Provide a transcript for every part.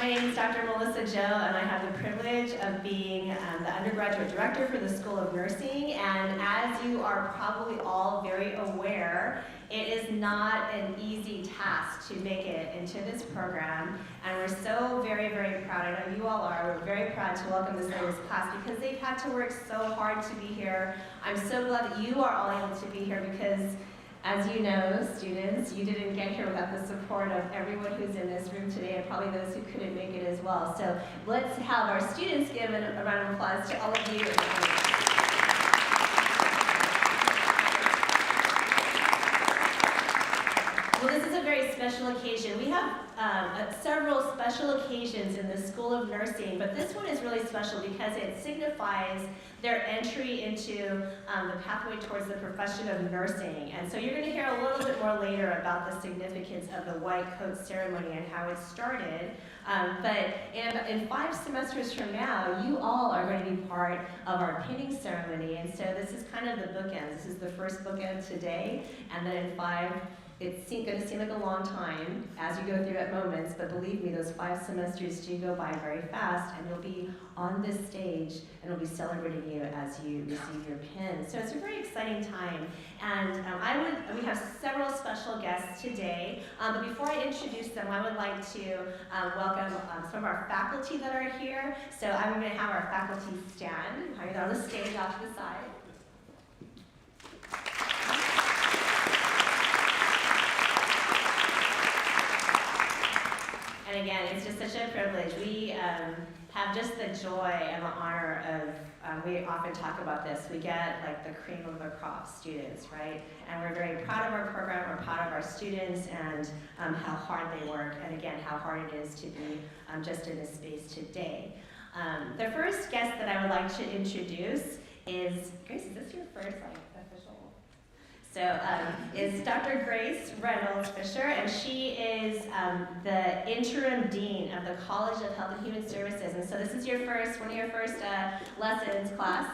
My name is Dr. Melissa Joe, and I have the privilege of being the undergraduate director for the School of Nursing. And as you are probably all very aware, it is not an easy task to make it into this program. And we're so very, very proud, I know you all are, we're very proud to welcome this latest class because they've had to work so hard to be here. I'm so glad that you are all able to be here because, as you know, students, you didn't get here without the support of everyone who's in this room today and probably those who couldn't make it as well. So let's have our students give a round of applause to all of you. Well, this is a very special occasion. We have several special occasions in the School of Nursing, but this one is really special because it signifies their entry into the pathway towards the profession of nursing. And so you're going to hear a little bit more later about the significance of the white coat ceremony and how it started. But in 5 semesters from now, you all are going to be part of our pinning ceremony. And so this is kind of the bookends. This is the first bookend today, and then in 5, it's going to seem like a long time as you go through at moments, but believe me, those 5 semesters do go by very fast, and you'll be on this stage, and we'll be celebrating you as you receive your pin. So it's a very exciting time, and we have several special guests today, but before I introduce them, I would like to welcome some of our faculty that are here. So I'm going to have our faculty stand on the stage off to the side. And again, it's just such a privilege. We have just the joy and the honor of, we often talk about this, we get like the cream of the crop students, right? And we're very proud of our program, we're proud of our students and how hard they work, and again, how hard it is to be just in this space today. The first guest that I would like to introduce is, Grace, is this your first official? So is Dr. Grace Reynolds-Fisher, and she is the interim dean of the College of Health and Human Services. And so this is one of your first lessons, class,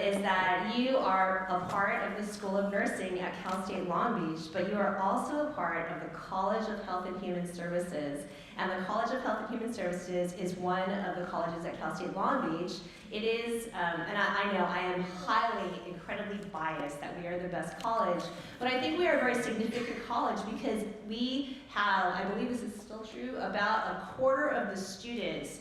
is that you are a part of the School of Nursing at Cal State Long Beach, but you are also a part of the College of Health and Human Services. And the College of Health and Human Services is one of the colleges at Cal State Long Beach. It is, and I know I am highly, incredibly biased that we are the best college, but I think we are a very significant college because we have, I believe this is still true, about a quarter of the students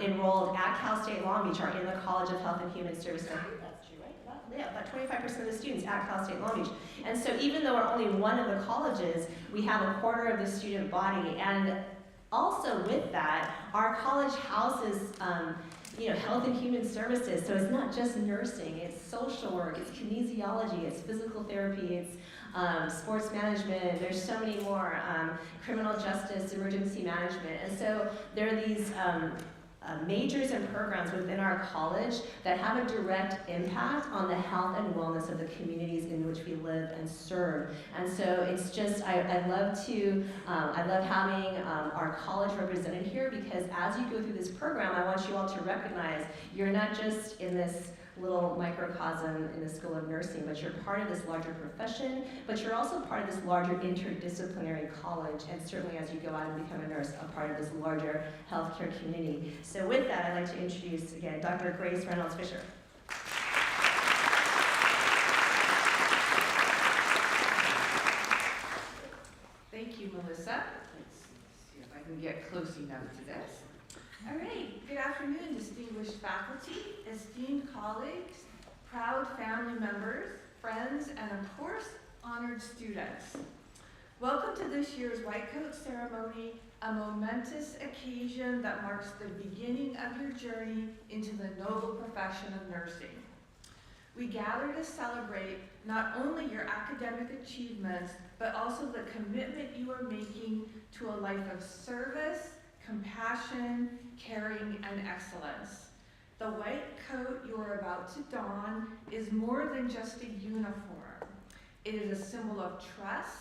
enrolled at Cal State Long Beach are in the College of Health and Human Services. I think that's true, right? About 25% of the students at Cal State Long Beach. And so even though we're only one of the colleges, we have a quarter of the student body. And also with that, our college houses health and human services. So it's not just nursing, it's social work, it's kinesiology, it's physical therapy, it's sports management, there's so many more, criminal justice, emergency management. And so there are these majors and programs within our college that have a direct impact on the health and wellness of the communities in which we live and serve. And so it's just, I love having our college represented here because as you go through this program, I want you all to recognize you're not just in this little microcosm in the School of Nursing, but you're part of this larger profession, but you're also part of this larger interdisciplinary college, and certainly as you go out and become a nurse, a part of this larger healthcare community. So with that, I'd like to introduce, again, Dr. Grace Reynolds-Fisher. Thank you, Melissa. Let's see if I can get close enough to this. All right, good afternoon, distinguished faculty, esteemed colleagues, proud family members, friends, and of course, honored students. Welcome to this year's White Coat Ceremony, a momentous occasion that marks the beginning of your journey into the noble profession of nursing. We gather to celebrate not only your academic achievements, but also the commitment you are making to a life of service, compassion, caring, and excellence. The white coat you are about to don is more than just a uniform. It is a symbol of trust,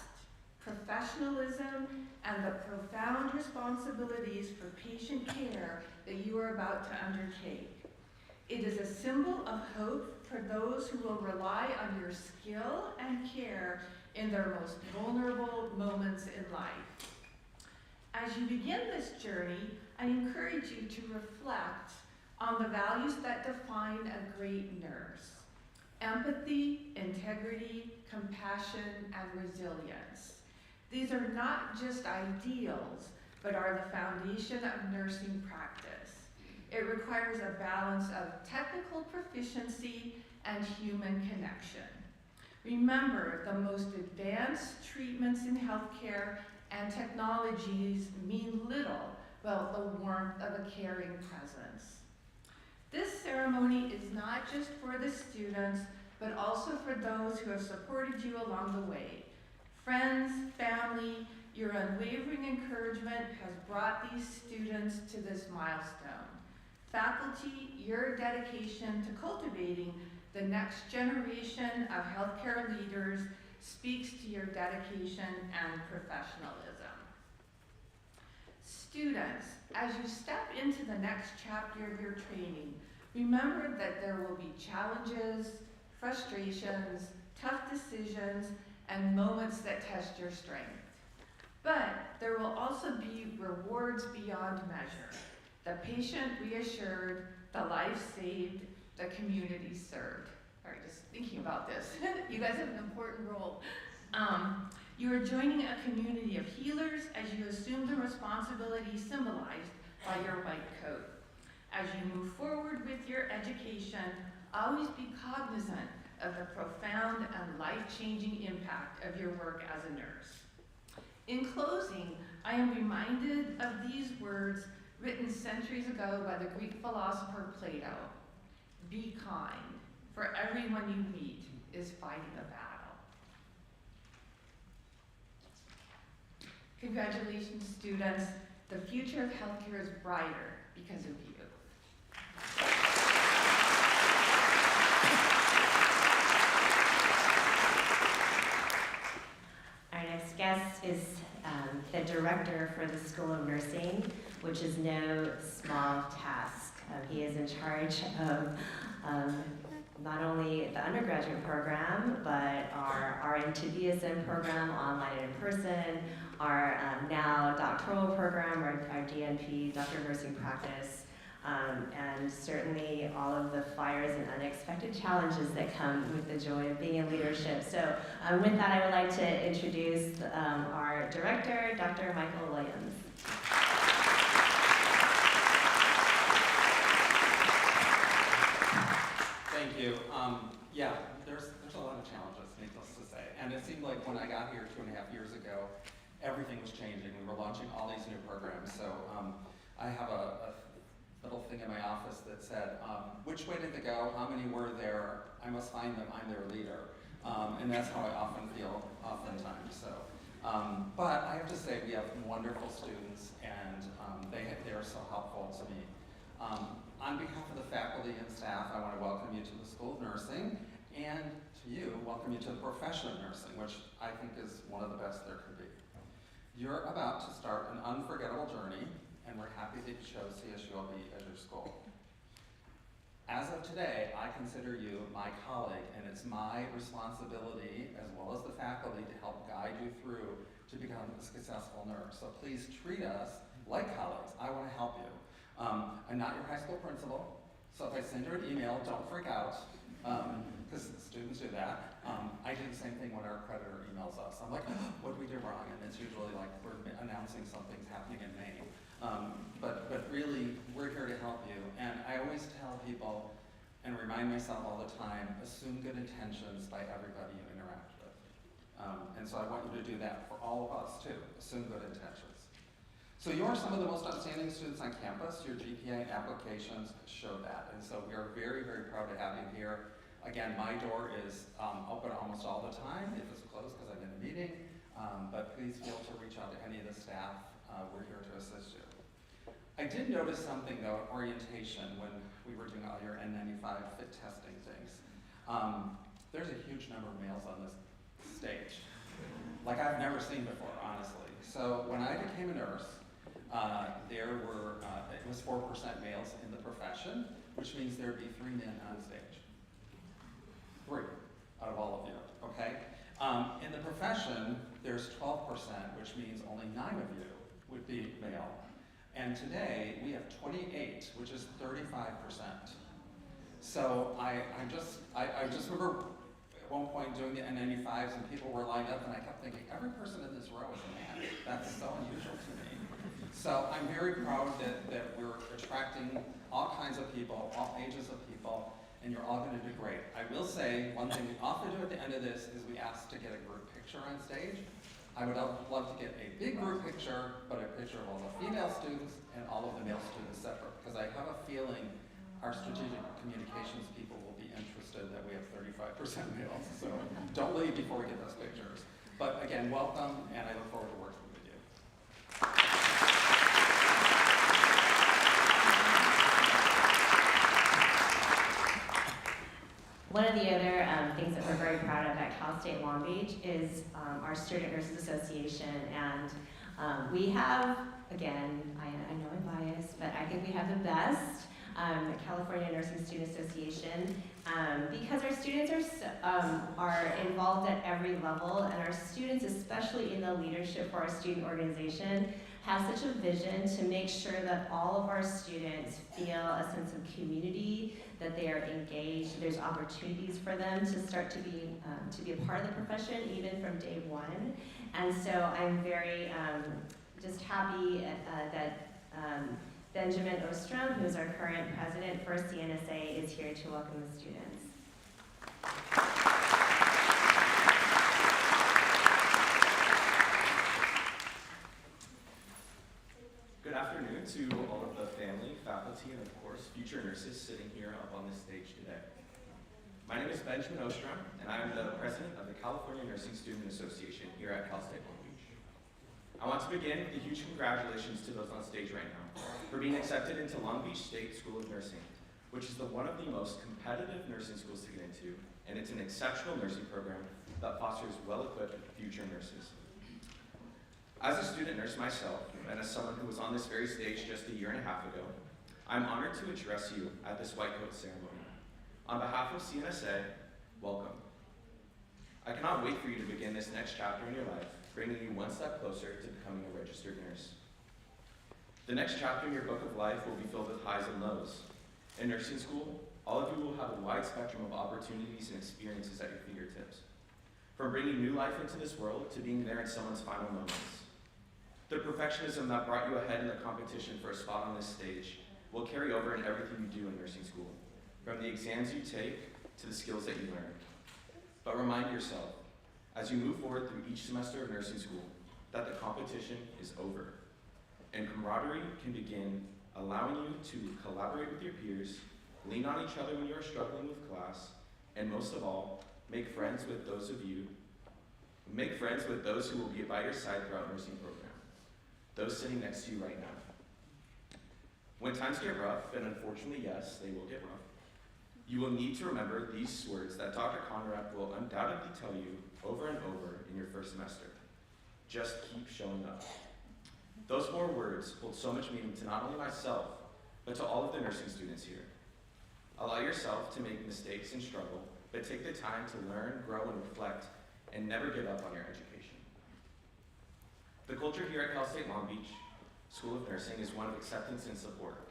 professionalism, and the profound responsibilities for patient care that you are about to undertake. It is a symbol of hope for those who will rely on your skill and care in their most vulnerable moments in life. As you begin this journey, I encourage you to reflect on the values that define a great nurse: empathy, integrity, compassion, and resilience. These are not just ideals, but are the foundation of nursing practice. It requires a balance of technical proficiency and human connection. Remember, the most advanced treatments in healthcare and technologies mean little without the warmth of a caring presence. This ceremony is not just for the students, but also for those who have supported you along the way. Friends, family, your unwavering encouragement has brought these students to this milestone. Faculty, your dedication to cultivating the next generation of healthcare leaders speaks to your dedication and professionalism. Students, as you step into the next chapter of your training, remember that there will be challenges, frustrations, tough decisions, and moments that test your strength. But there will also be rewards beyond measure: the patient reassured, the life saved, the community served. All right, just thinking about this. You guys have an important role. You are joining a community of healers as you assume the responsibility symbolized by your white coat. As you move forward with your education, always be cognizant of the profound and life-changing impact of your work as a nurse. In closing, I am reminded of these words written centuries ago by the Greek philosopher Plato: "Be kind, for everyone you meet is fighting a battle." Congratulations, students. The future of healthcare is brighter because of you. Our next guest is the director for the School of Nursing, which is no small task. He is in charge of not only the undergraduate program, but our RN to BSN program, online and in person, our now doctoral program, our DNP, Doctor of Nursing Practice, and certainly all of the fires and unexpected challenges that come with the joy of being in leadership. So with that, I would like to introduce our director, Dr. Michael Williams. Thank you. Yeah, there's a lot of challenges, needless to say. And it seemed like when I got here 2.5 years ago, everything was changing. We were launching all these new programs. So I have a little thing in my office that said, which way did they go? How many were there? I must find them. I'm their leader. And that's how I often feel oftentimes. So, but I have to say we have wonderful students, and they are so helpful to me. On behalf of the faculty and staff, I want to welcome you to the School of Nursing, and to you, welcome you to the profession of nursing, which I think is one of the best there could be. You're about to start an unforgettable journey, and we're happy that you chose CSULB as your school. As of today, I consider you my colleague, and it's my responsibility, as well as the faculty, to help guide you through to become a successful nurse. So please treat us like colleagues. I want to help you. I'm not your high school principal, so if I send you an email, don't freak out, because students do that. I do the same thing when our accreditor emails us. I'm like, oh, what did we do wrong? And it's usually like we're announcing something's happening in May. But really, we're here to help you. And I always tell people, and remind myself all the time, assume good intentions by everybody you interact with. And so I want you to do that for all of us too, assume good intentions. So you're some of the most outstanding students on campus. Your GPA applications show that. And so we are very, very proud to have you here. Again, my door is open almost all the time. If it's closed because I'm in a meeting, but please feel to reach out to any of the staff. We're here to assist you. I did notice something though at orientation when we were doing all your N95 fit testing things. There's a huge number of males on this stage, like I've never seen before, honestly. So when I became a nurse, there were, it was 4% males in the profession, which means there'd be 3 men on stage. 3 out of all of you, okay? In the profession, there's 12%, which means only 9 of you would be male. And today, we have 28, which is 35%. So I just remember at one point doing the N95s and people were lined up and I kept thinking, every person in this row is a man. That's so unusual to me. So I'm very proud that we're attracting all kinds of people, all ages of people, and you're all gonna do great. I will say, one thing we often do at the end of this is we ask to get a group picture on stage. I would love to get a big group picture, but a picture of all the female students and all of the male students separate, because I have a feeling our strategic communications people will be interested that we have 35% males. So don't leave before we get those pictures. But again, welcome, and I look forward to working with you. One of the other things that we're very proud of at Cal State Long Beach is our Student Nurses Association. And we have, again, I know I'm biased, but I think we have the best California Nursing Student Association because our students are involved at every level, and our students, especially in the leadership for our student organization, have such a vision to make sure that all of our students feel a sense of community, that they are engaged, there's opportunities for them to start to be a part of the profession even from day one. And so I'm very just happy that Benjamin Ostrom, who's our current president for CNSA, is here to welcome the students. Good afternoon to all of the family, faculty, and of course, future nurses sitting here up on this stage today. My name is Benjamin Ostrom, and I am the president of the California Nursing Student Association here at Cal State Long Beach. I want to begin with a huge congratulations to those on stage right now for being accepted into Long Beach State School of Nursing, which is one of the most competitive nursing schools to get into, and it's an exceptional nursing program that fosters well-equipped future nurses. As a student nurse myself, and as someone who was on this very stage just a year and a half ago, I'm honored to address you at this white coat ceremony. On behalf of CNSA, welcome. I cannot wait for you to begin this next chapter in your life, bringing you one step closer to becoming a registered nurse. The next chapter in your book of life will be filled with highs and lows. In nursing school, all of you will have a wide spectrum of opportunities and experiences at your fingertips. From bringing new life into this world to being there in someone's final moments. The perfectionism that brought you ahead in the competition for a spot on this stage will carry over in everything you do in nursing school, from the exams you take to the skills that you learn. But remind yourself, as you move forward through each semester of nursing school, that the competition is over, and camaraderie can begin, allowing you to collaborate with your peers, lean on each other when you are struggling with class, and most of all, make friends with those who will be by your side throughout nursing program. Those sitting next to you right now. When times get rough, and unfortunately, yes, they will get rough, you will need to remember these words that Dr. Konrad will undoubtedly tell you over and over in your first semester. Just keep showing up. Those 4 words hold so much meaning to not only myself, but to all of the nursing students here. Allow yourself to make mistakes and struggle, but take the time to learn, grow, and reflect, and never give up on your education. The culture here at Cal State Long Beach School of Nursing is one of acceptance and support.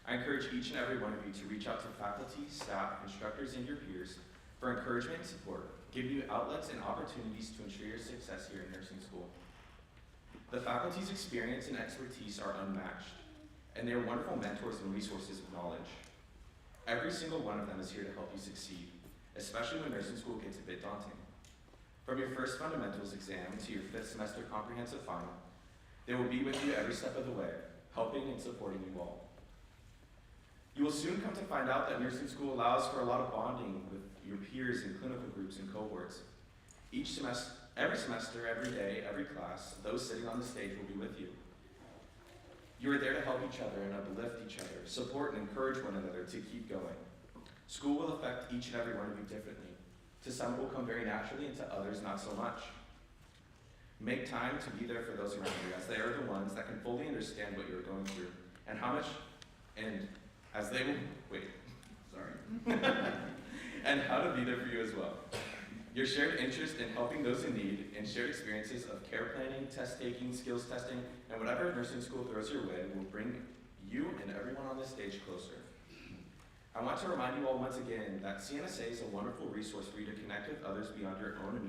I encourage each and every one of you to reach out to faculty, staff, instructors, and your peers for encouragement and support, giving you outlets and opportunities to ensure your success here in nursing school. The faculty's experience and expertise are unmatched, and they are wonderful mentors and resources of knowledge. Every single one of them is here to help you succeed, especially when nursing school gets a bit daunting. From your first fundamentals exam to your 5th semester comprehensive final, they will be with you every step of the way, helping and supporting you all. You will soon come to find out that nursing school allows for a lot of bonding with your peers in clinical groups and cohorts. Every semester, every day, every class, those sitting on the stage will be with you. You are there to help each other and uplift each other, support and encourage one another to keep going. School will affect each and every one of you differently. To some it will come very naturally, and to others not so much. Make time to be there for those around you, as they are the ones that can fully understand what you're going through, and how how to be there for you as well. Your shared interest in helping those in need and shared experiences of care planning, test taking, skills testing, and whatever nursing school throws your way will bring you and everyone on this stage closer. I want to remind you all once again that CNSA is a wonderful resource for you to connect with others beyond your own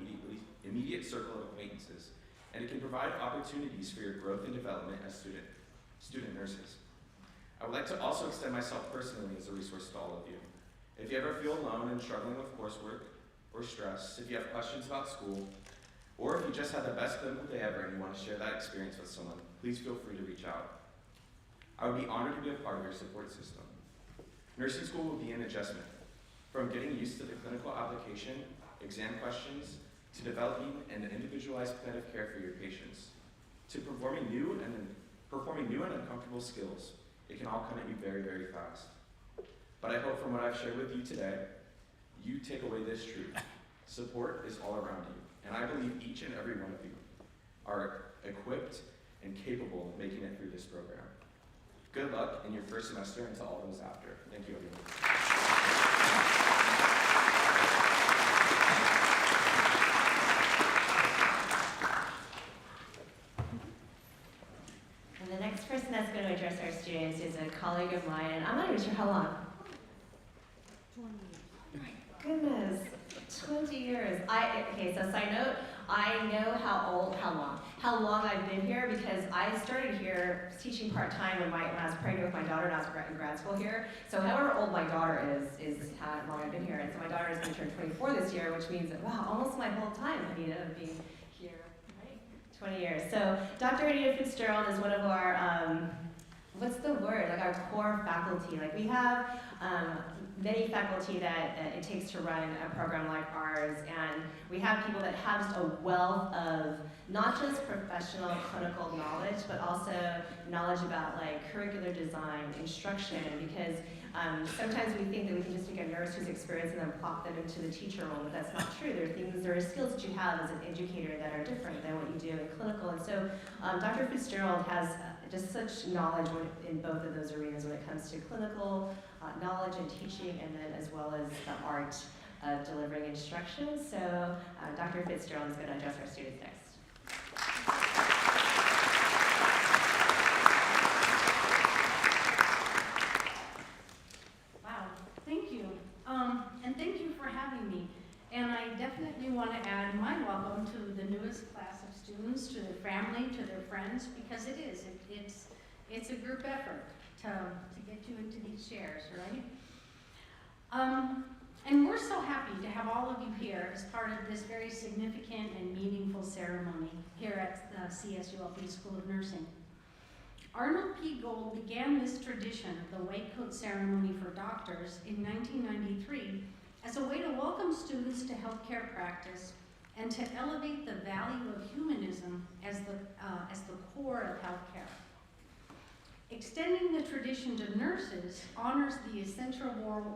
immediate circle of acquaintances, and it can provide opportunities for your growth and development as student nurses. I would like to also extend myself personally as a resource to all of you. If you ever feel alone and struggling with coursework or stress, if you have questions about school, or if you just had the best clinical day ever and you want to share that experience with someone, please feel free to reach out. I would be honored to be a part of your support system. Nursing school will be an adjustment, from getting used to the clinical application, exam questions, to developing an individualized plan of care for your patients, to performing new and uncomfortable skills. It can all come at you very, very fast. But I hope from what I've shared with you today, you take away this truth. Support is all around you, and I believe each and every one of you are equipped and capable of making it through this program. Good luck in your first semester and to all those after. Thank you, everyone. And the next person that's going to address our students is a colleague of mine, and I'm not even sure how long. 20 years. Goodness, 20 years. Okay, so side note, I know how long I've been here because I started here teaching part-time when I was pregnant with my daughter and I was in grad school here. So however old my daughter is how long I've been here. And so my daughter is going to turn 24 this year, which means that, wow, almost my whole time, Anita, of being here, right? 20 years. So Dr. Anita Fitzgerald is one of our, what's the word? Like our core faculty. Like we have many faculty that it takes to run a program like ours, and we have people that have just a wealth of not just professional clinical knowledge, but also knowledge about like curricular design, instruction, because sometimes we think that we can just take a nurse who's experienced and then plop them into the teacher role, but that's not true. There are skills that you have as an educator that are different than what you do in clinical, and so Dr. Fitzgerald has just such knowledge in both of those arenas when it comes to clinical knowledge and teaching, and then as well as the art of delivering instruction. So Dr. Fitzgerald is going to address our students next. Wow, thank you. And thank you for having me. And I definitely want to add my welcome to the newest class of students, to their family, to their friends, because it's a group effort to get you into these chairs, right? And we're so happy to have all of you here as part of this very significant and meaningful ceremony here at the CSULB School of Nursing. Arnold P. Gold began this tradition of the white coat ceremony for doctors in 1993 as a way to welcome students to healthcare practice and to elevate the value of humanism as the core of healthcare. Extending the tradition to nurses honors the essential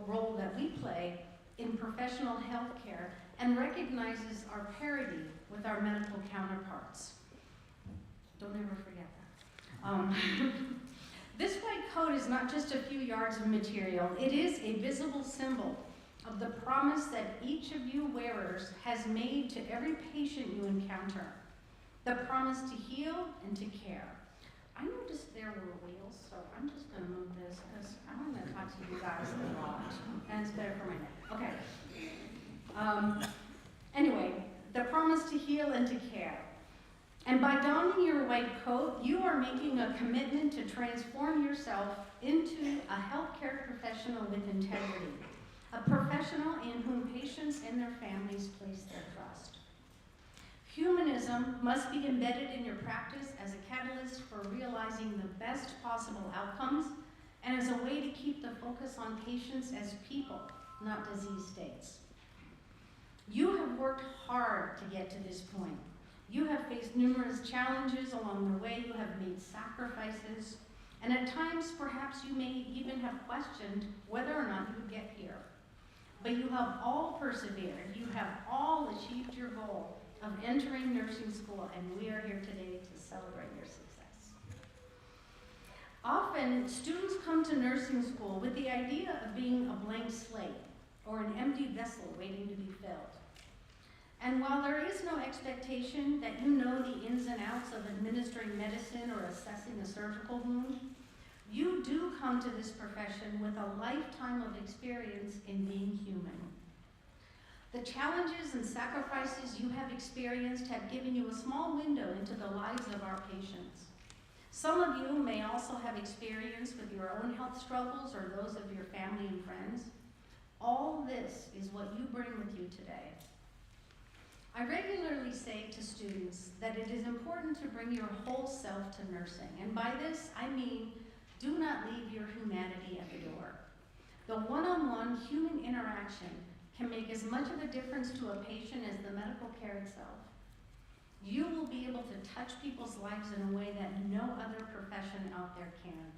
role that we play in professional healthcare and recognizes our parity with our medical counterparts. Don't ever forget that. This white coat is not just a few yards of material. It is a visible symbol of the promise that each of you wearers has made to every patient you encounter. The promise to heal and to care. I noticed there were wheels, so I'm just going to move this because I want to talk to you guys a lot, and it's better for my neck. Okay. Anyway, the promise to heal and to care. And by donning your white coat, you are making a commitment to transform yourself into a healthcare professional with integrity, a professional in whom patients and their families place their trust. Humanism must be embedded in your practice as a catalyst for realizing the best possible outcomes and as a way to keep the focus on patients as people, not disease states. You have worked hard to get to this point. You have faced numerous challenges along the way. You have made sacrifices, and at times perhaps you may even have questioned whether or not you would get here. But you have all persevered. You have all achieved your goal of entering nursing school, and we are here today to celebrate your success. Often, students come to nursing school with the idea of being a blank slate or an empty vessel waiting to be filled. And while there is no expectation that you know the ins and outs of administering medicine or assessing a surgical wound, you do come to this profession with a lifetime of experience in being human. The challenges and sacrifices you have experienced have given you a small window into the lives of our patients. Some of you may also have experience with your own health struggles or those of your family and friends. All this is what you bring with you today. I regularly say to students that it is important to bring your whole self to nursing, and by this I mean do not leave your humanity at the door. The one-on-one human interaction can make as much of a difference to a patient as the medical care itself. You will be able to touch people's lives in a way that no other profession out there can.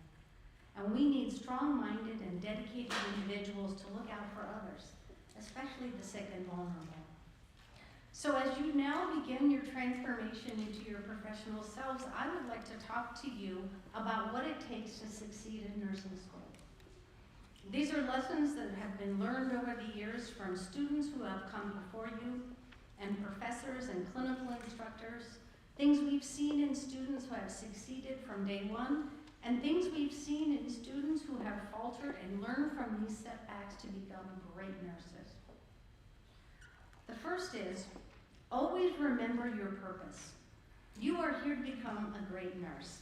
And we need strong-minded and dedicated individuals to look out for others, especially the sick and vulnerable. So as you now begin your transformation into your professional selves, I would like to talk to you about what it takes to succeed in nursing school. These are lessons that have been learned over the years from students who have come before you, and professors and clinical instructors, things we've seen in students who have succeeded from day one, and things we've seen in students who have faltered and learned from these setbacks to become great nurses. The first is, always remember your purpose. You are here to become a great nurse.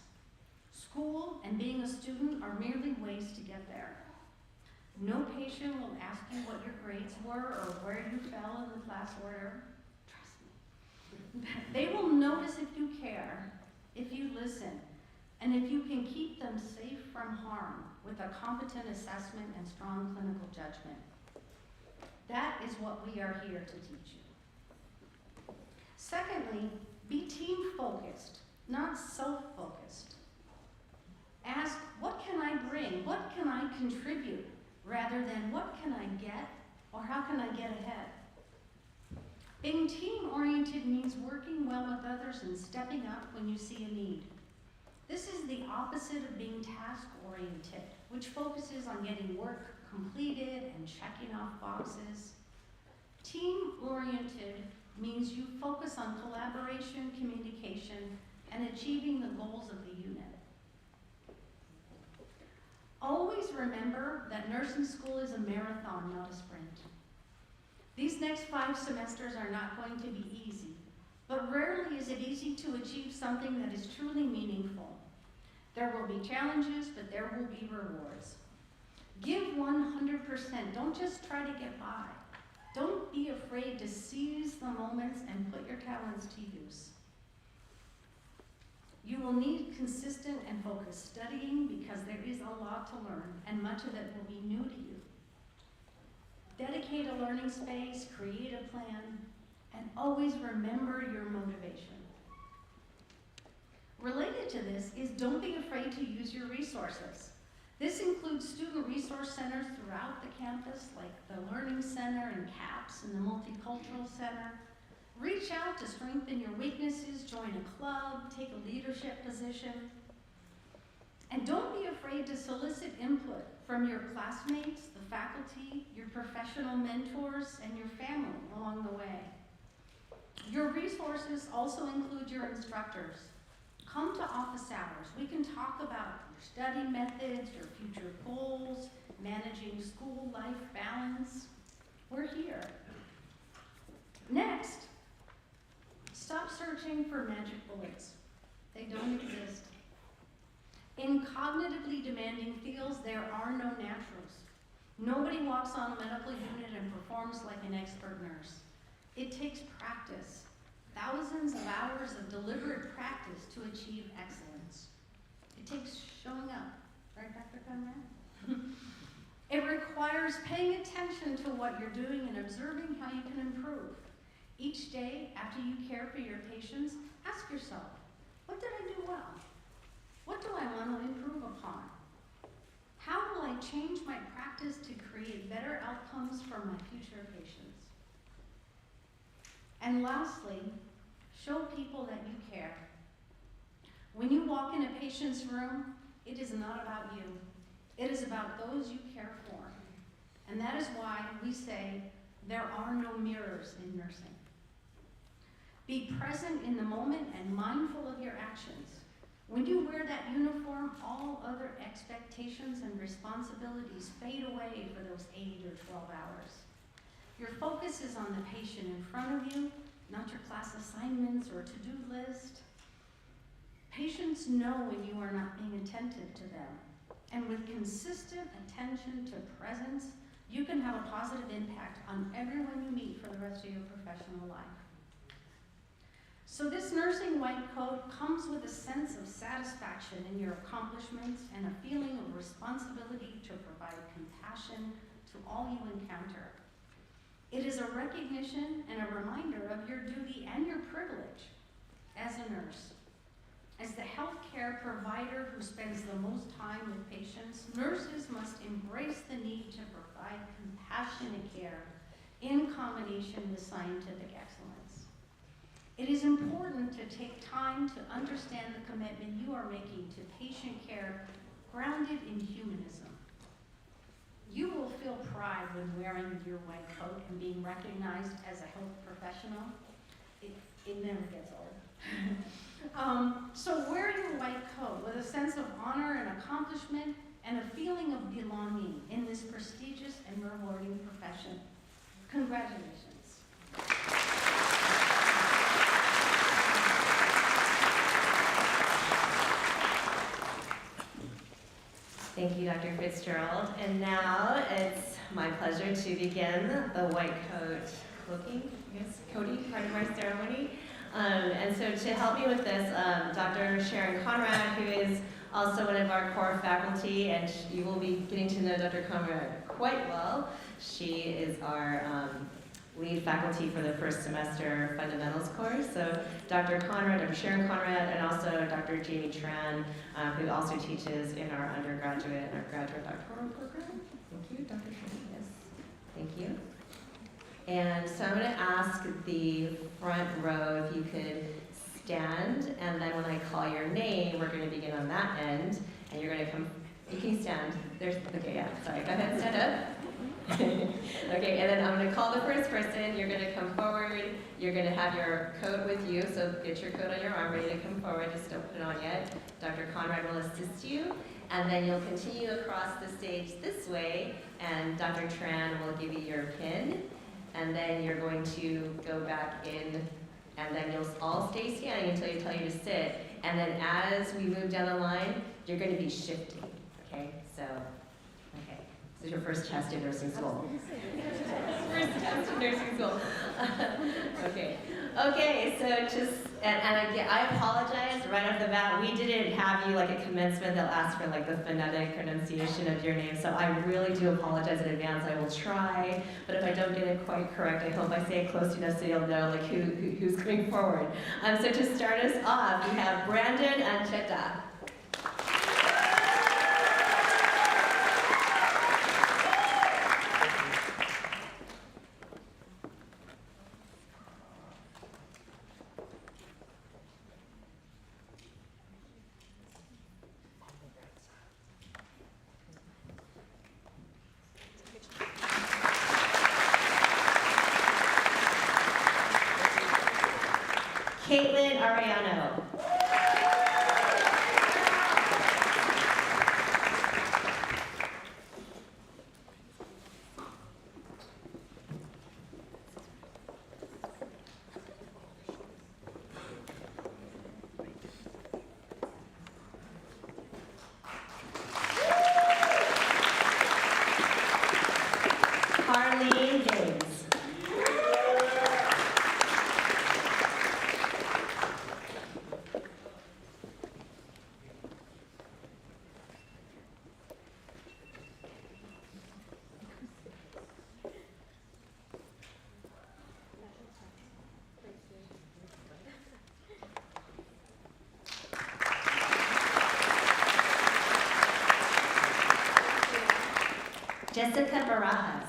School and being a student are merely ways to get there. No patient will ask you what your grades were or where you fell in the class order. Trust me. They will notice if you care, if you listen, and if you can keep them safe from harm with a competent assessment and strong clinical judgment. That is what we are here to teach you. Secondly, be team-focused, not self-focused. Ask, what can I bring? What can I contribute? Rather than what can I get or how can I get ahead? Being team-oriented means working well with others and stepping up when you see a need. This is the opposite of being task-oriented, which focuses on getting work completed and checking off boxes. Team-oriented means you focus on collaboration, communication, and achieving the goals of the unit. Always remember that nursing school is a marathon, not a sprint. These next 5 semesters are not going to be easy, but rarely is it easy to achieve something that is truly meaningful. There will be challenges, but there will be rewards. Give 100%. Don't just try to get by. Don't be afraid to seize the moments and put your talents to use. You will need consistent and focused studying because there is a lot to learn, and much of it will be new to you. Dedicate a learning space, create a plan, and always remember your motivation. Related to this is don't be afraid to use your resources. This includes student resource centers throughout the campus, like the Learning Center and CAPS and the Multicultural Center. Reach out to strengthen your weaknesses, join a club, take a leadership position. And don't be afraid to solicit input from your classmates, the faculty, your professional mentors, and your family along the way. Your resources also include your instructors. Come to office hours. We can talk about your study methods, your future goals, managing school-life balance. We're here. Next, stop searching for magic bullets. They don't exist. In cognitively demanding fields, there are no naturals. Nobody walks on a medical unit and performs like an expert nurse. It takes practice, thousands of hours of deliberate practice to achieve excellence. It takes showing up, right, Dr. Konrad? It requires paying attention to what you're doing and observing how you can improve. Each day, after you care for your patients, ask yourself, what did I do well? What do I want to improve upon? How will I change my practice to create better outcomes for my future patients? And lastly, show people that you care. When you walk in a patient's room, it is not about you. It is about those you care for. And that is why we say there are no mirrors in nursing. Be present in the moment and mindful of your actions. When you wear that uniform, all other expectations and responsibilities fade away for those 8 or 12 hours. Your focus is on the patient in front of you, not your class assignments or to-do list. Patients know when you are not being attentive to them. And with consistent attention to presence, you can have a positive impact on everyone you meet for the rest of your professional life. So this nursing white coat comes with a sense of satisfaction in your accomplishments and a feeling of responsibility to provide compassion to all you encounter. It is a recognition and a reminder of your duty and your privilege as a nurse. As the healthcare provider who spends the most time with patients, nurses must embrace the need to provide compassionate care in combination with scientific excellence. It is important to take time to understand the commitment you are making to patient care grounded in humanism. You will feel pride when wearing your white coat and being recognized as a health professional. It never gets old. So wear your white coat with a sense of honor and accomplishment and a feeling of belonging in this prestigious and rewarding profession. Congratulations. Thank you, Dr. Fitzgerald. And now it's my pleasure to begin the white coat cloaking, coating part of our ceremony. And so to help me with this, Dr. Sharon Konrad, who is also one of our core faculty, and you will be getting to know Dr. Konrad quite well. She is our lead faculty for the first semester fundamentals course. So Dr. Konrad, Dr. Sharon Konrad, and also Dr. Jamie Tran, who also teaches in our undergraduate and our graduate doctoral program. Thank you, Dr. Tran. Yes, thank you. And so I'm going to ask the front row if you could stand, and then when I call your name, we're going to begin on that end, and you're going to come, you can stand. There's, okay, yeah, sorry, go ahead, stand up. Okay, and then I'm going to call the first person. You're going to come forward. You're going to have your coat with you, so get your coat on your arm, ready to come forward. Just don't put it on yet. Dr. Konrad will assist you, and then you'll continue across the stage this way, and Dr. Tran will give you your pin, and then you're going to go back in, and then you'll all stay standing until you tell you to sit, and then as we move down the line, you're going to be shifting, okay? So, okay. This is your first test in nursing school. First test in nursing school. Okay. Okay, so just, and again, I apologize right off the bat. We didn't have you like a commencement that'll ask for like the phonetic pronunciation of your name, so I really do apologize in advance. I will try, but if I don't get it quite correct, I hope I say it close enough so you'll know like who's coming forward. So to start us off, we have Brandon and Cheta. Caitlin Ariano. Harleen James. Jessica Barajas.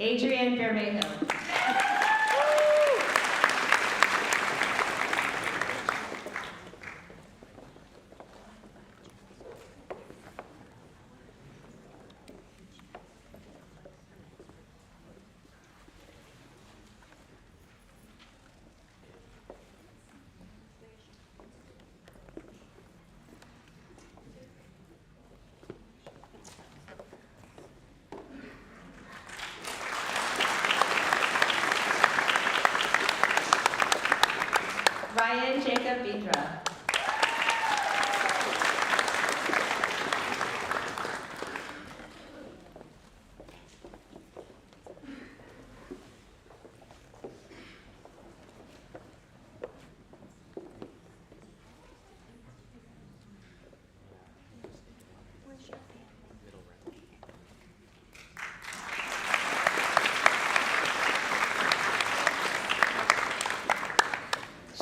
Adrian Bermejo. Ryan Jacob Vidra.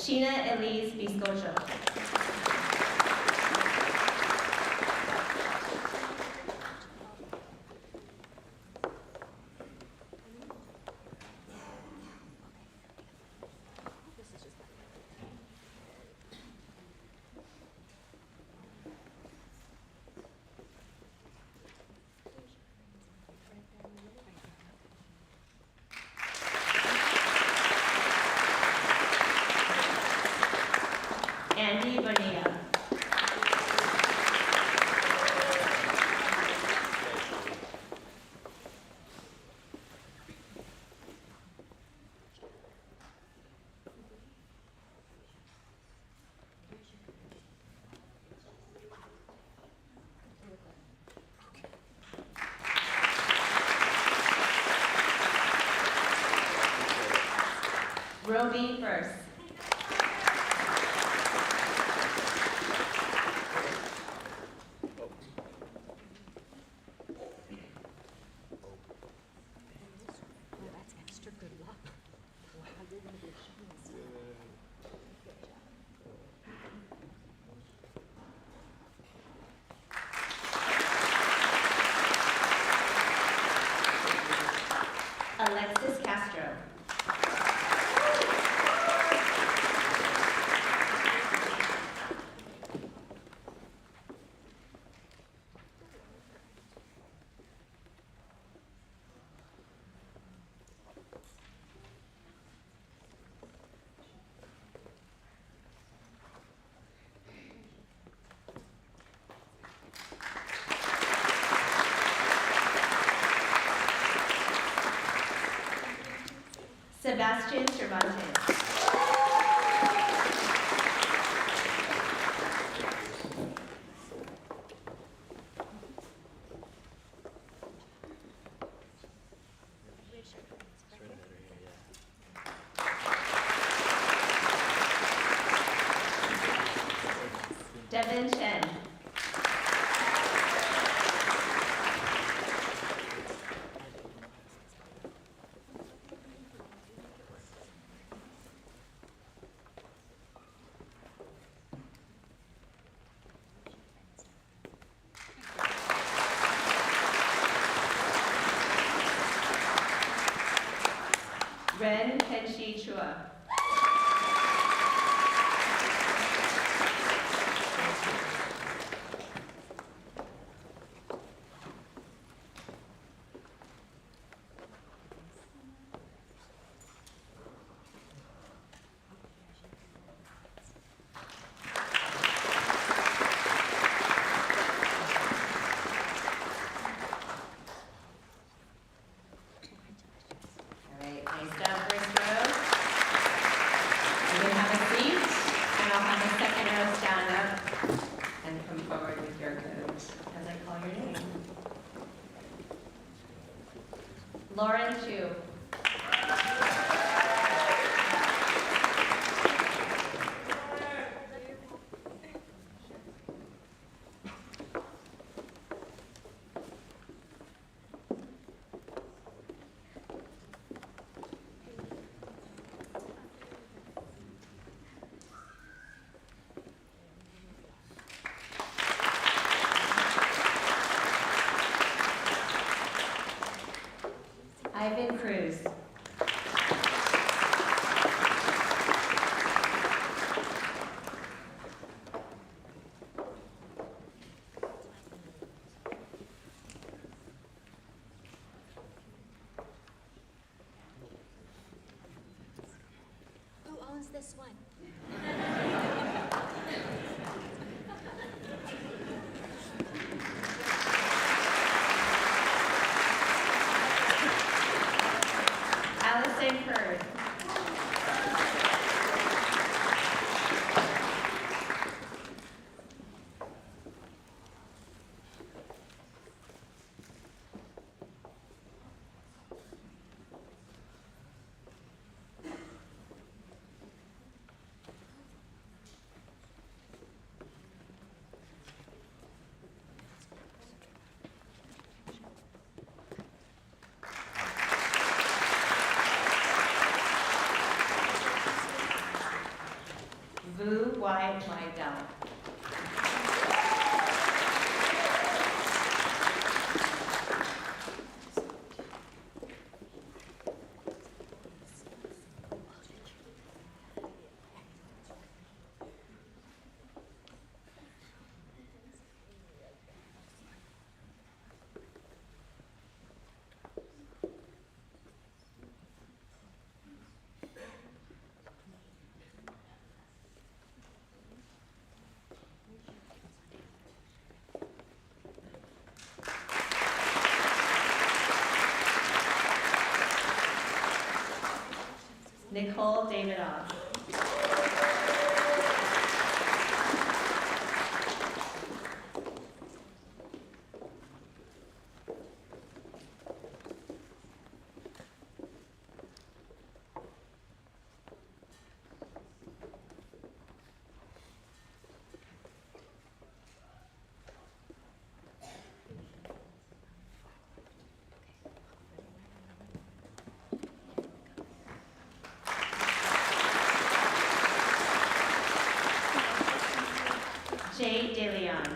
Sheena Elise Biscocho. Andy Bonilla. Roby First. Alexis Castro. Sebastian Cervantes. Devin Chen. Ren Kenshi Chua. Lauren Chu. Ivan this one? Allison Curd. Vu White Mydell. Nicole Davidoff. Jay DeLeon.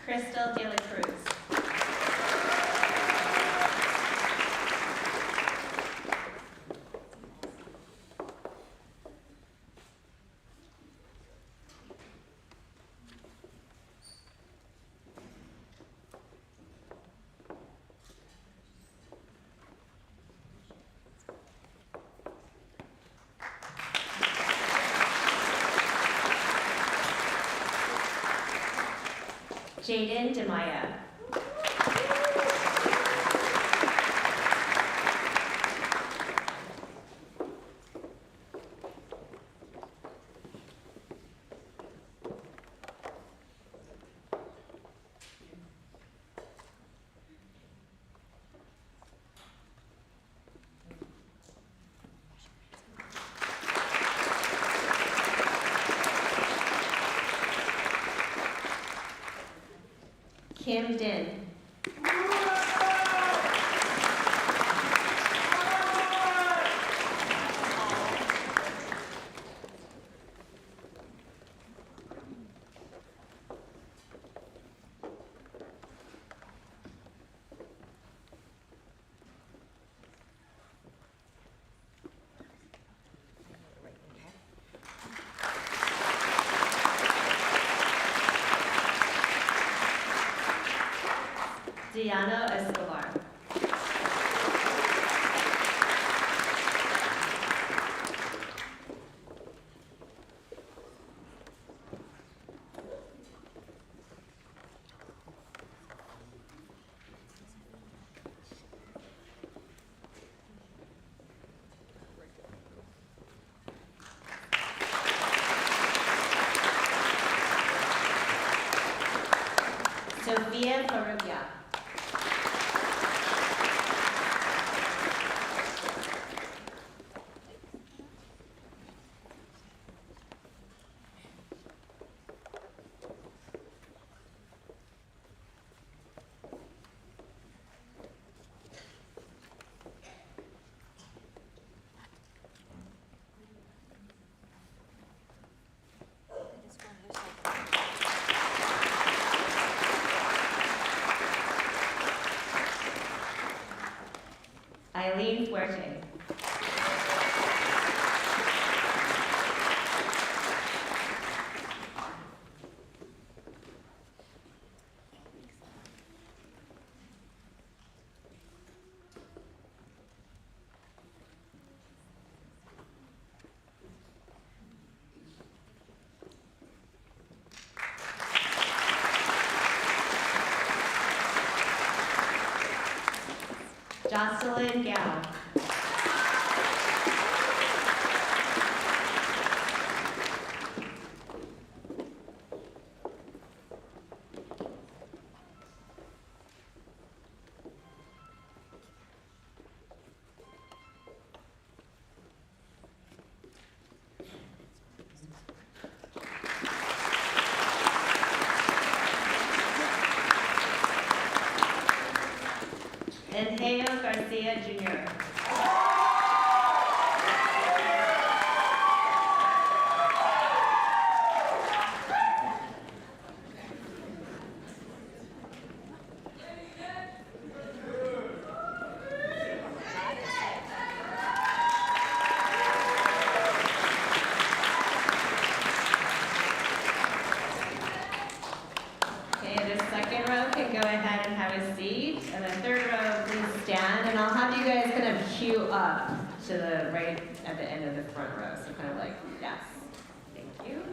Crystal De La Cruz. Jaden Demaya. Kim Din. Diana Escobar. Sophia Farubia. Eileen Fuerte. Jocelyn Gao. And Heo Garcia Jr. Okay, the second row can go ahead and have a seat, and the third row, please stand, and I'll have you guys kind of queue up to the right at the end of the front row, so kind of like, yes. Thank you.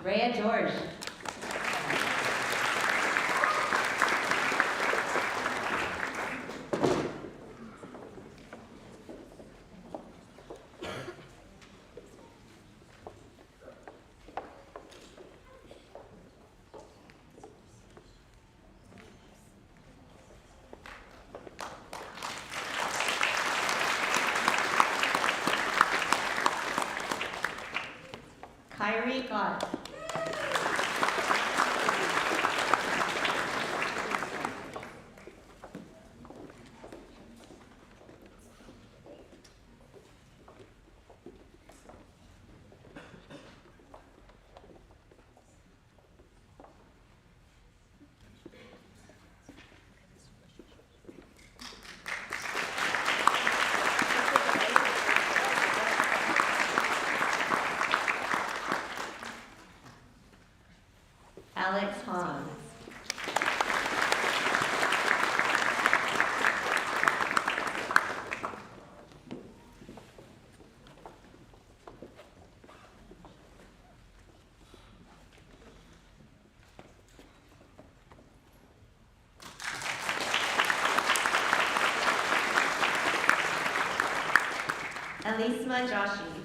Rhea George. Kyrie Gott. Alex Hahn. Elisma Joshi.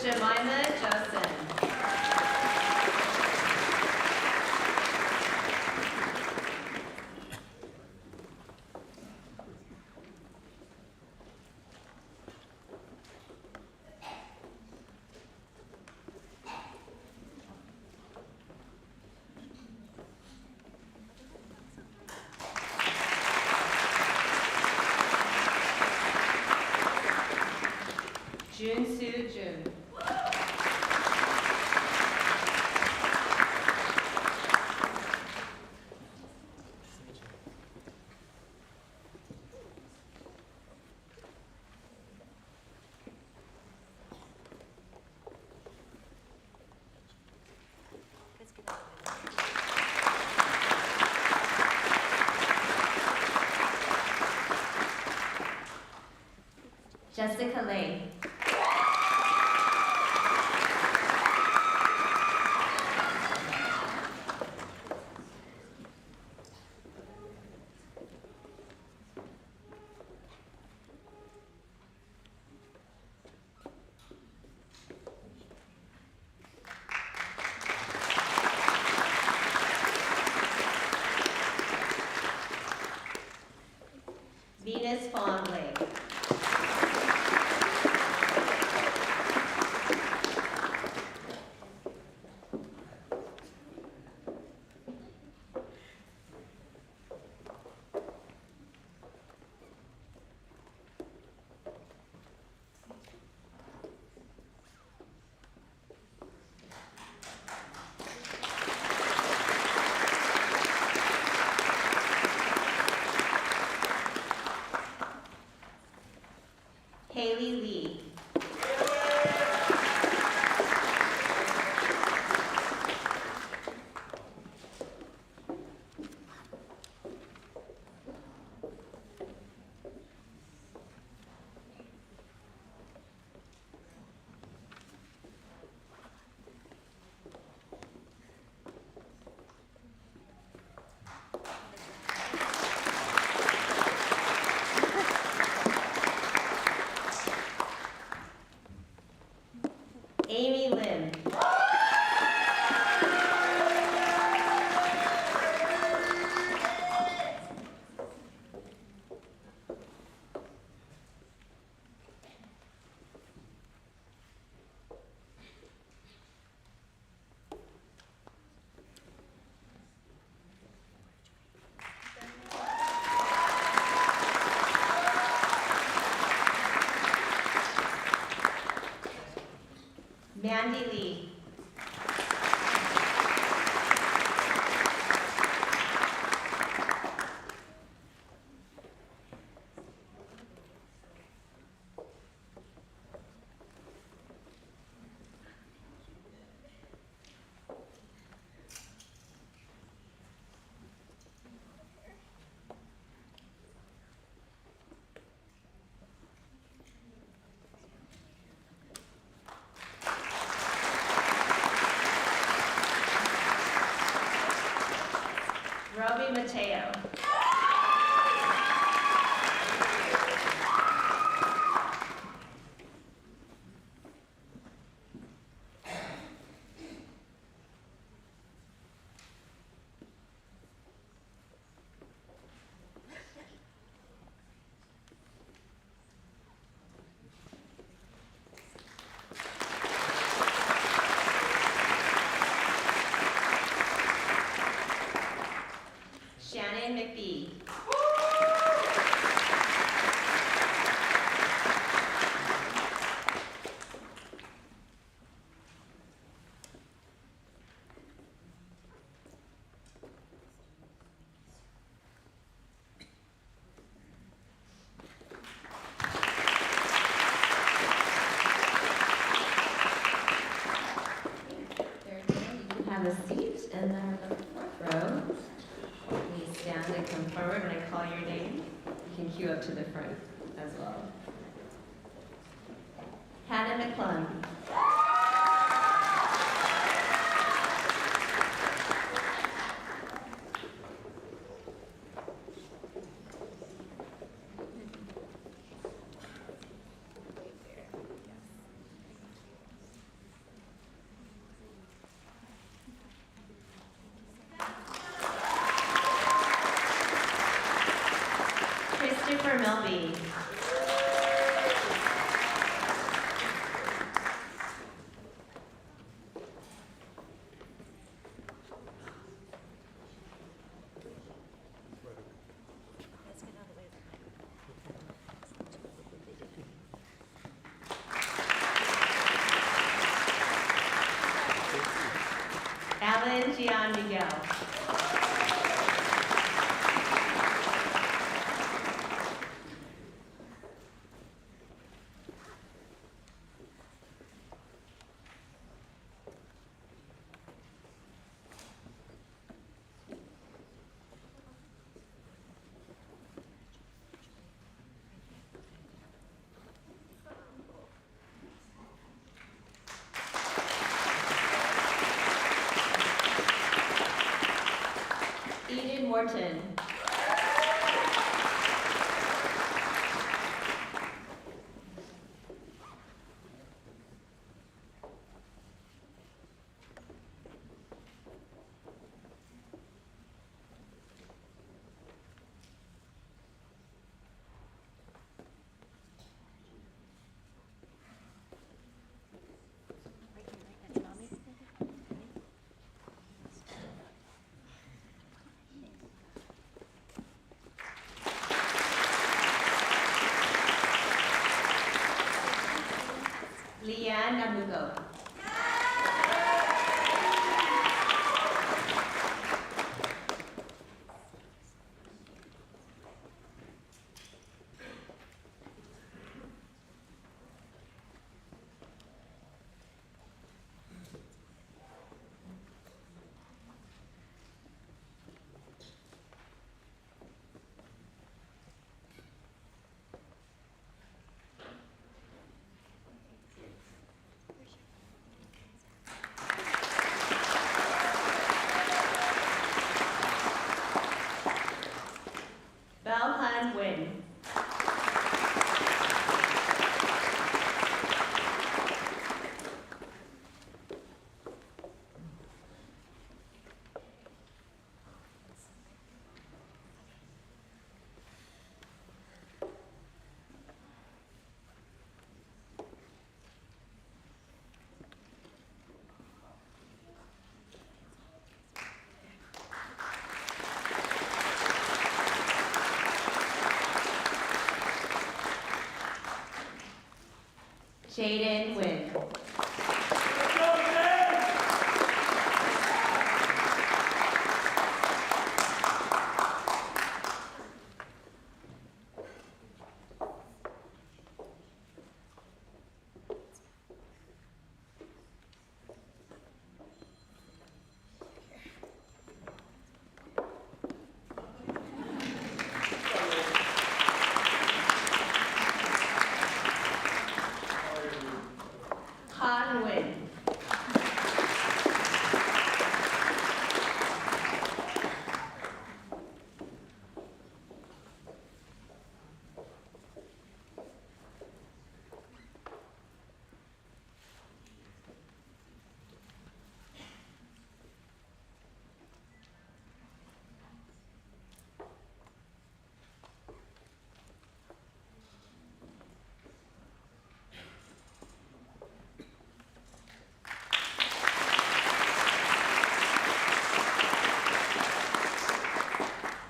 Jemima Josen. Jun Soo Jun. Jessica Lane. Mandy Lee. Roby Mateo. Shannon McBee. There you go. You can have a seat in the fourth row. Please stand and come forward when I call your name. You can queue up to the front as well. Hannah McClung. Christopher Melby. Alan Gian Miguel. Eden Morton. Leanne Namugo. Belhan Wynn. Jaden Wynn.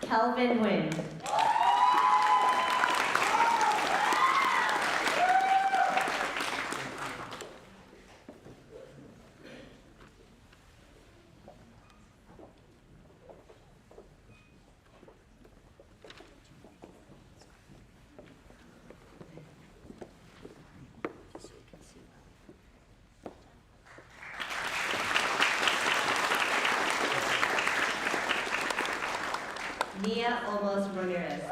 Kelvin Nguyen. Nia Olmos Ramirez.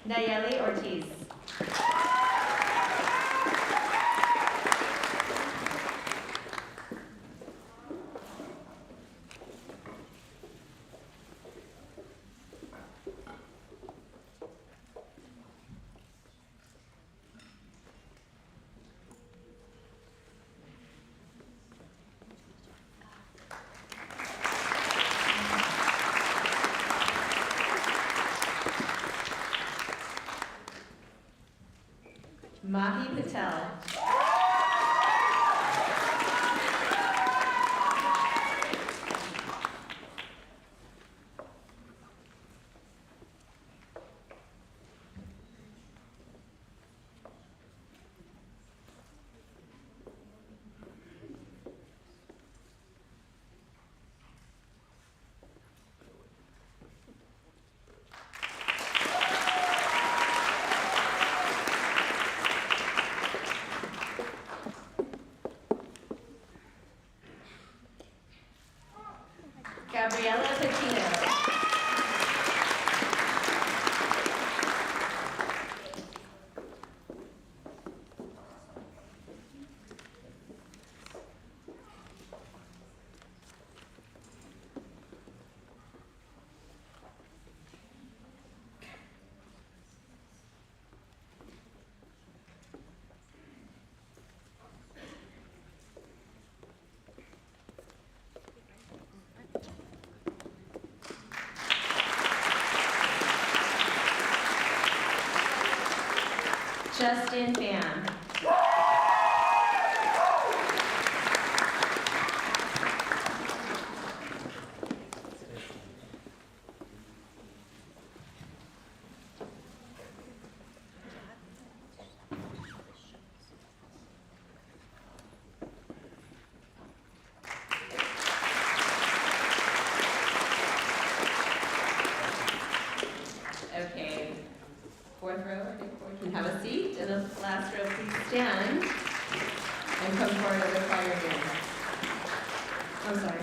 Nayeli Ortiz. Mahi Patel. Gabriela Patino. Justin Pham. Okay, fourth row, I think fourth can have a seat, and the last row, please stand and come forward as a choir again. I'm sorry.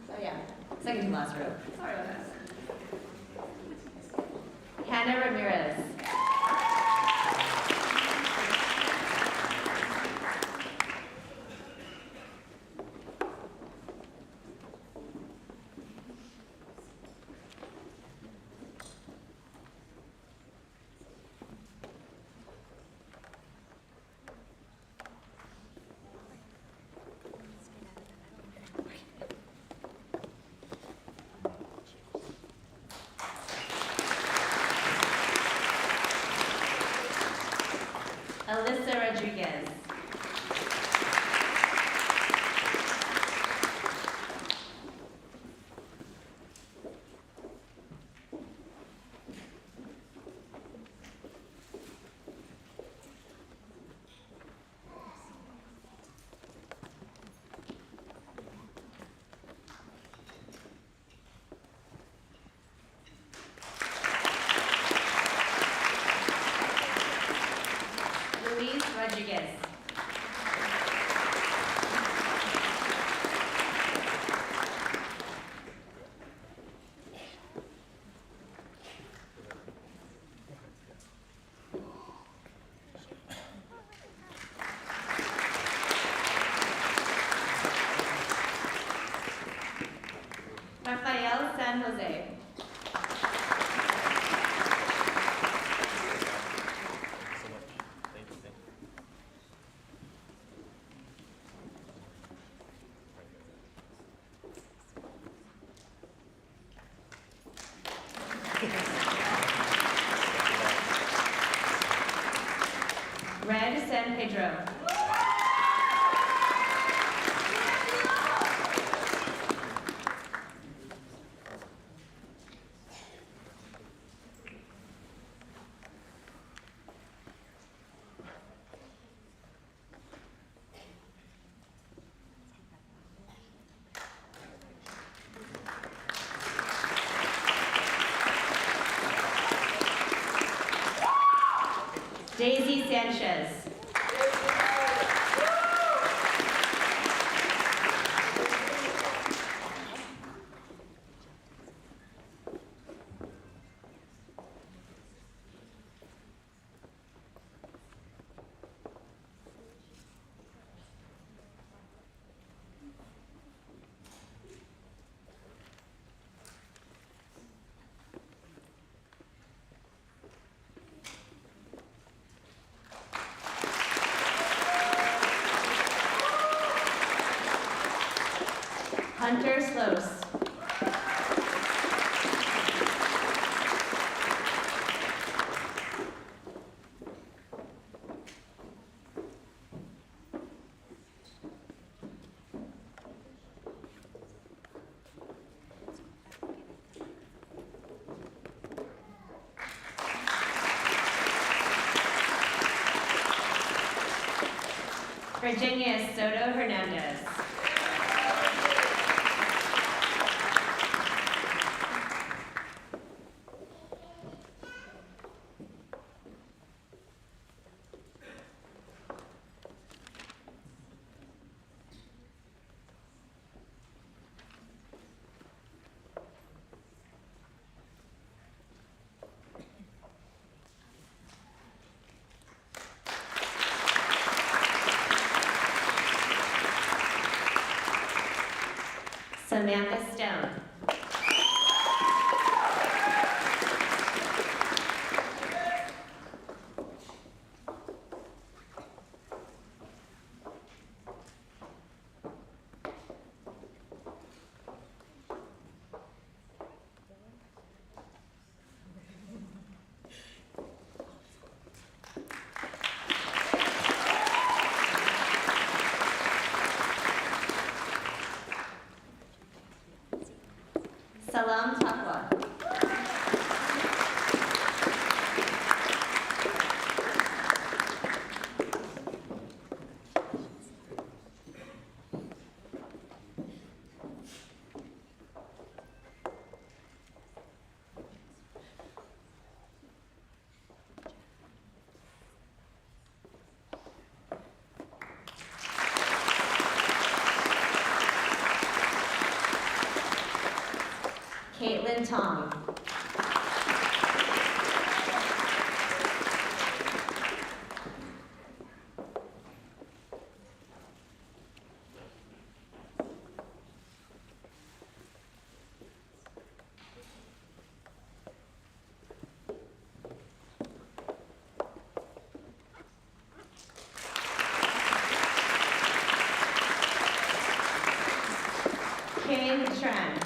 Oh yeah, second to last row. Sorry about that. Hannah Ramirez. Alyssa Rodriguez. Rodriguez. Interim. Daisy Sanchez. Hunter Slose. Virginia Soto Hernandez. Samantha Stone. Salam Takwa. Caitlin Tong. Kane Tran.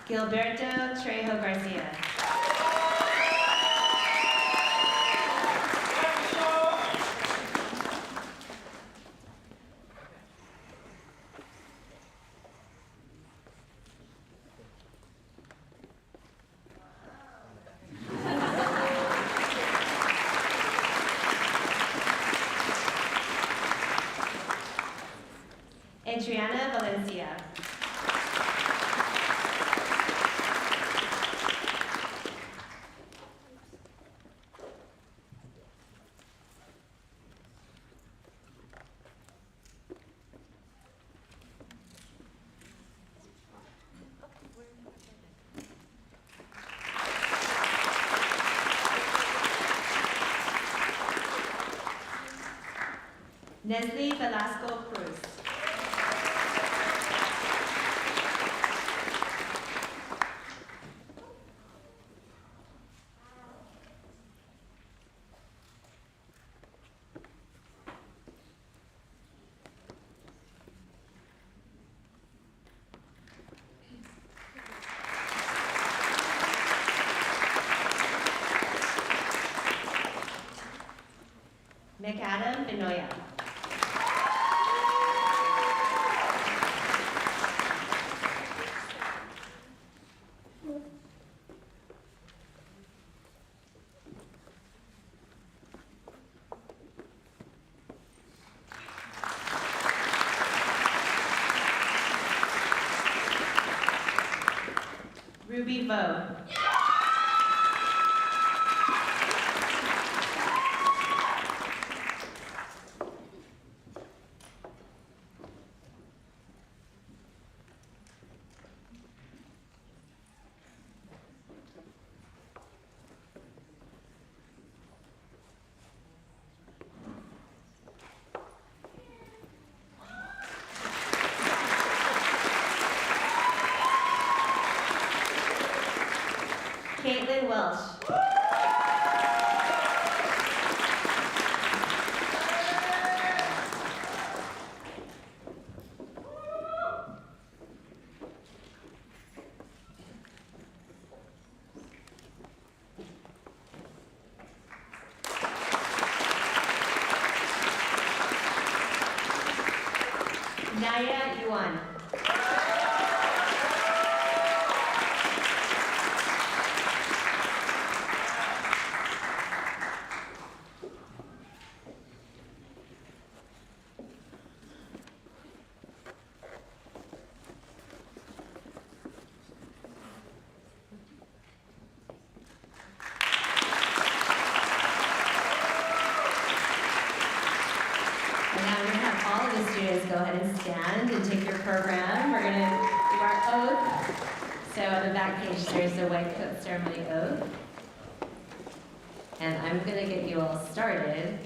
Gilberto Trejo Garcia. Adriana Valencia. Nestle Velasco Cruz. Macadam Benoya. Ruby Vo. Caitlin Welsh. Naya Yuan. Go ahead and stand and take your program. We're going to do our oath. So on the back page, there's the white coat ceremony oath. And I'm going to get you all started.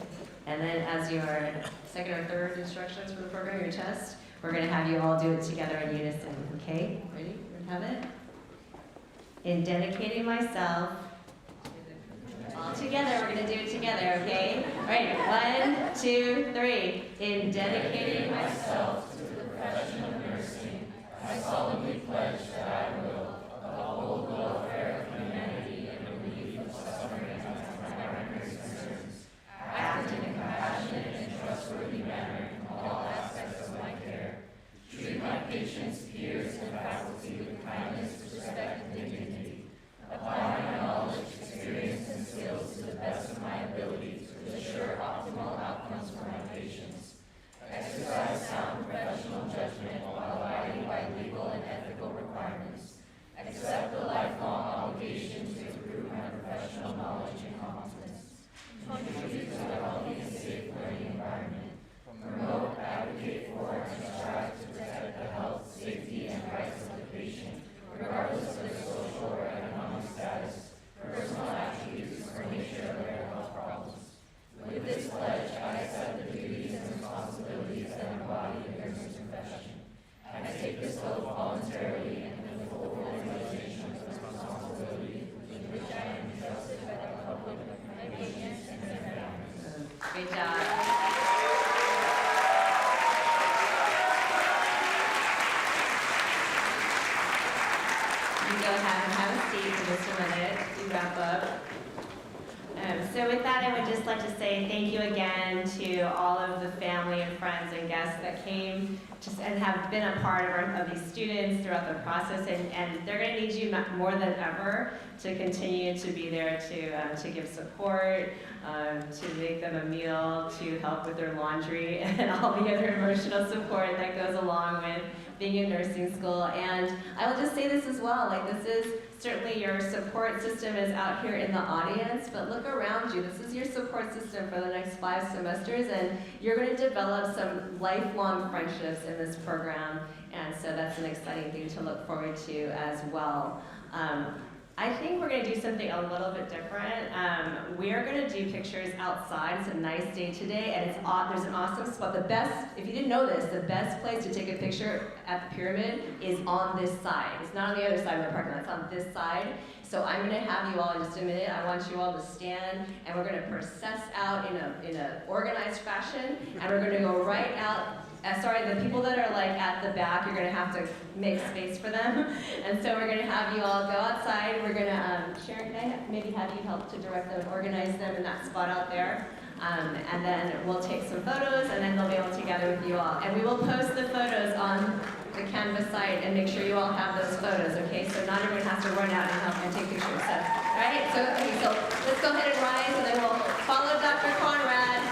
And then as your second or third instructions for the program, your test, we're going to have you all do it together in unison. Okay? Ready? We're going to have it? In dedicating myself. All together, we're going to do it together, okay? All right, 1, 2, 3. In dedicating myself to the profession of nursing, I solemnly pledge that I will uphold the welfare of humanity and relieve the suffering of my primary concerns, act in a compassionate and trustworthy manner in all aspects of my care, treat my patients, peers, and faculty with kindness, respect, and dignity, apply my knowledge, experience, and skills to the best of my ability to ensure optimal outcomes for my patients, exercise sound professional judgment while abiding by legal and ethical requirements, accept the lifelong obligation to improve my professional knowledge and competence, contribute to a healthy and safe learning environment, promote, advocate for, and strive to protect the health, safety, and rights of the patient, regardless of their social or economic status, personal attributes, or nature of their health problems. With this pledge, I accept the duties and responsibilities that embody the nursing profession. I take this oath voluntarily and with full realization of the responsibility with which I am entrusted by the public, my patients, and their families. Great job. Go ahead and have a seat for just a minute to wrap up. So with that, I would just like to say thank you again to all of the family and friends and guests that came and have been a part of these students throughout the process, and they're going to need you more than ever to continue to be there to give support, to make them a meal, to help with their laundry, and all the other emotional support that goes along with being in nursing school. And I will just say this as well, like this is certainly your support system is out here in the audience, but look around you. This is your support system for the next 5 semesters, and you're going to develop some lifelong friendships in this program, and so that's an exciting thing to look forward to as well. I think we're going to do something a little bit different. We're going to do pictures outside. It's a nice day today, and there's an awesome spot. The best, if you didn't know this, the best place to take a picture at the pyramid is on this side. It's not on the other side of the parking lot, it's on this side. So I'm going to have you all in just a minute. I want you all to stand, and we're going to process out in a organized fashion, and we're going to go right out. Sorry, the people that are like at the back, you're gonna have to make space for them. And so we're gonna have you all go outside. We're gonna, Sharon, can I maybe have you help to direct them, organize them in that spot out there? And then we'll take some photos, and then they'll be able to gather with you all. And we will post the photos on the Canvas site and make sure you all have those photos, okay? So not everyone has to run out and help and take pictures. So, all right? So, okay, so let's go ahead and rise, and then we'll follow Dr. Konrad